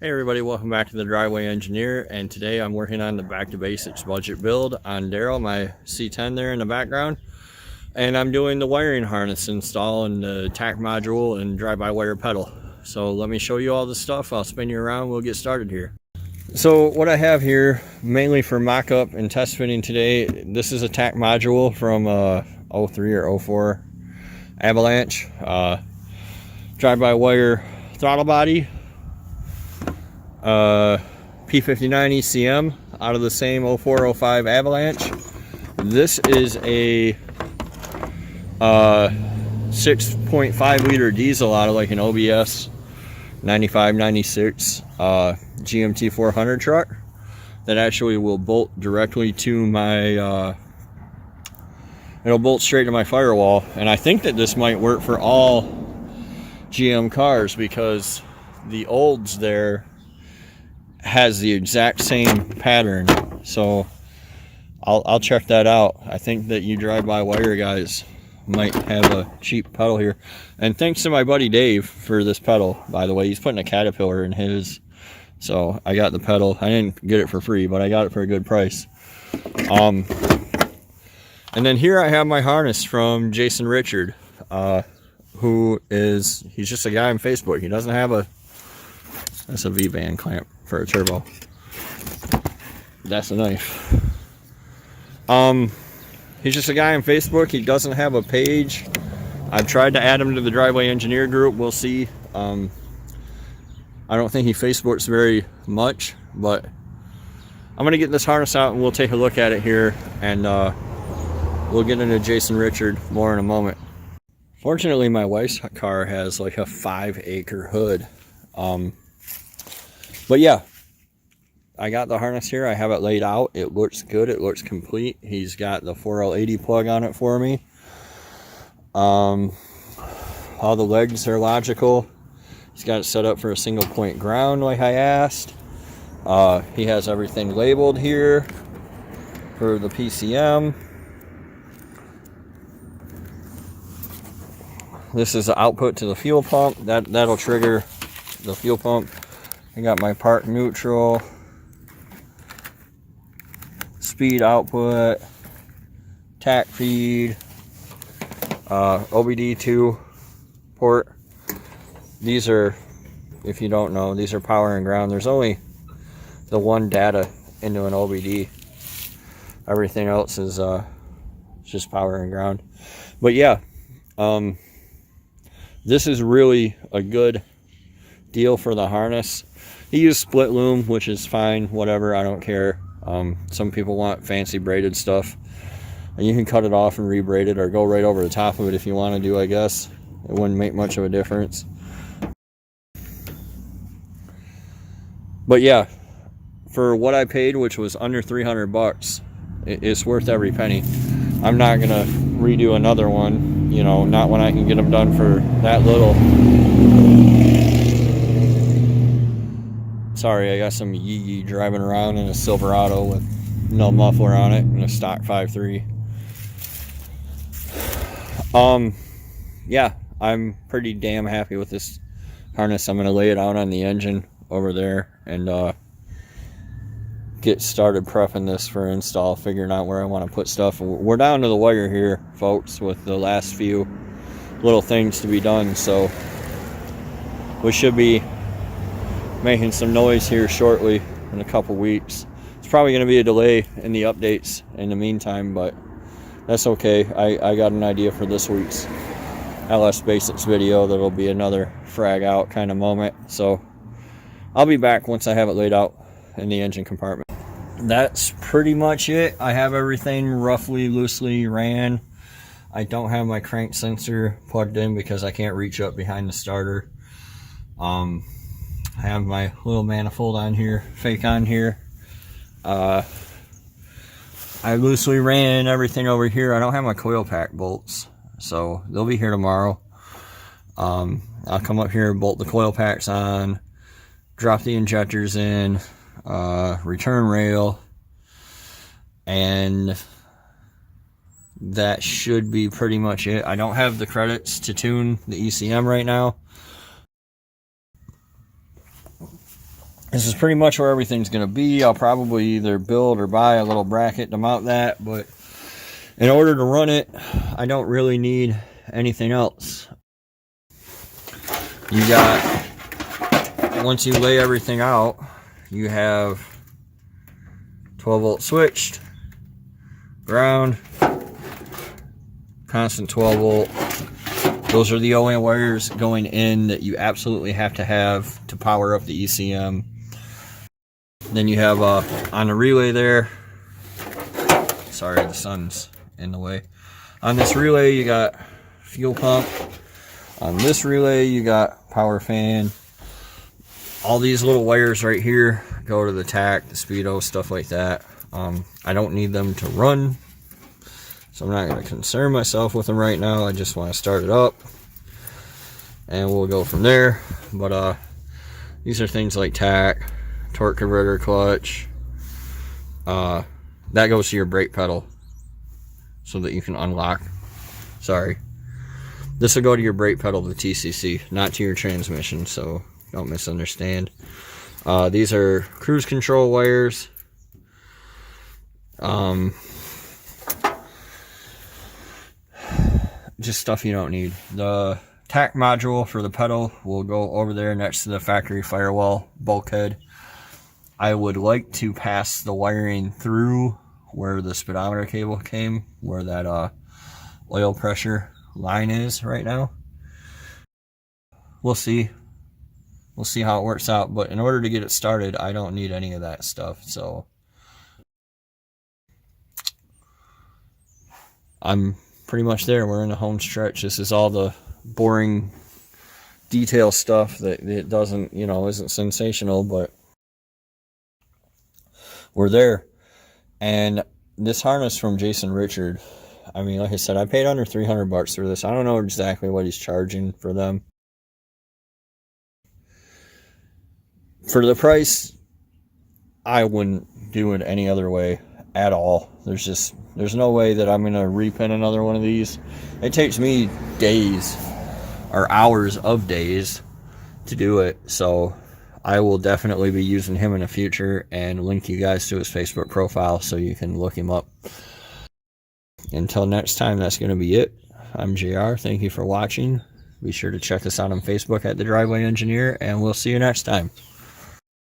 Hey everybody, welcome back to the Driveway Engineer, and today I'm working on the Back to Basics budget build on Daryl, my C10 there in the background, and I'm doing the wiring harness install and the tack module and drive-by-wire pedal. So let me show you all the stuff. I'll spin you around. We'll get started here. So what I have here, mainly for mock-up and test fitting today, this is a tack module from 03 or 04 Avalanche, drive-by-wire throttle body, P59 ECM out of the same 04-05 Avalanche. This is a 6.5 liter diesel out of like an OBS 95-96 GMT 400 truck that actually will bolt directly to my it'll bolt straight to my firewall. And I think that this might work for all GM cars because the olds there has the exact same pattern. So I'll check that out. I think that you drive-by-wire guys might have a cheap pedal here. And thanks to my buddy Dave for this pedal, by the way. He's putting a Caterpillar in his, so I got the pedal. I didn't get it for free, but I got it for a good price. And then here I have my harness from Jason Richard, he's just a guy on Facebook. He doesn't have that's a V-band clamp for a turbo. That's a knife. He's just a guy on Facebook. He doesn't have a page. I've tried to add him to the Driveway Engineer group. We'll see. I don't think he Facebooks very much, but I'm gonna get this harness out and we'll take a look at it here, and we'll get into Jason Richard more in a moment. Fortunately, my wife's car has like a 5-acre hood. But yeah, I got the harness here. I have it laid out. It looks good. It looks complete. He's got the 4L80 plug on it for me. All the legs are logical. He's got it set up for a single point ground like I asked. He has everything labeled here for the PCM. This is the output to the fuel pump. That'll trigger the fuel pump. I got my park neutral, speed output, tack feed, OBD2 port. These are, if you don't know, these are power and ground. There's only the one data into an OBD. Everything else is just power and ground. But yeah, this is really a good deal for the harness. He used split loom, which is fine, whatever, I don't care. Some people want fancy braided stuff, and you can cut it off and re-braid it or go right over the top of it if you want to do, I guess. It wouldn't make much of a difference. But yeah, for what I paid, which was under 300 bucks, it's worth every penny. I'm not gonna redo another one, you know, not when I can get them done for that little. Sorry, I got some yee driving around in a Silverado with no muffler on it and a stock 5.3. Yeah, I'm pretty damn happy with this harness. I'm gonna lay it out on the engine over there and get started prepping this for install, figuring out where I want to put stuff. We're down to the wire here, folks, with the last few little things to be done, so we should be making some noise here shortly in a couple weeks. It's probably going to be a delay in the updates in the meantime, but that's okay. I got an idea for this week's LS Basics video that'll be another frag out kind of moment, so I'll be back once I have it laid out in the engine compartment. That's pretty much it. I have everything roughly loosely ran. I don't have my crank sensor plugged in because I can't reach up behind the starter. I have my little manifold on here, fake on here. I loosely ran everything over here. I don't have my coil pack bolts, so they'll be here tomorrow. I'll come up here and bolt the coil packs on, drop the injectors in, return rail, and that should be pretty much it. I don't have the credits to tune the ECM right now. this is pretty much where everything's going to be. I'll probably either build or buy a little bracket to mount that, but in order to run it, I don't really need anything else. You got, once you lay everything out, you have 12 volt switched, ground, constant 12 volt. Those are the only wires going in that you absolutely have to have to power up the ECM. Then you have on the relay there, sorry, the sun's in the way. On this relay, you got fuel pump. On this relay, you got power fan. All these little wires right here go to the tack, the speedo, stuff like that. I don't need them to run, so I'm not going to concern myself with them right now. I just want to start it up, and we'll go from there. But these are things like tack, torque converter, clutch. That goes to your brake pedal so that you can unlock. Sorry. This will go to your brake pedal, the TCC, not to your transmission, so don't misunderstand. These are cruise control wires. Just stuff you don't need. The tack module for the pedal will go over there next to the factory firewall bulkhead. I would like to pass the wiring through where the speedometer cable came, where that oil pressure line is right now. We'll see. We'll see how it works out, but in order to get it started, I don't need any of that stuff. So I'm pretty much there. We're in the home stretch. This is all the boring detail stuff that it doesn't, you know, isn't sensational, but we're there. And this harness from Jason Richard, I mean, like I said, I paid under $300 for this. I don't know exactly what he's charging for them. For the price, I wouldn't do it any other way at all. There's no way that I'm going to repin another one of these. It takes me days or hours of days to do it. So I will definitely be using him in the future and link you guys to his Facebook profile so you can look him up. Until next time, that's going to be it. I'm JR. Thank you for watching. Be sure to check us out on Facebook at The Driveway Engineer, and we'll see you next time.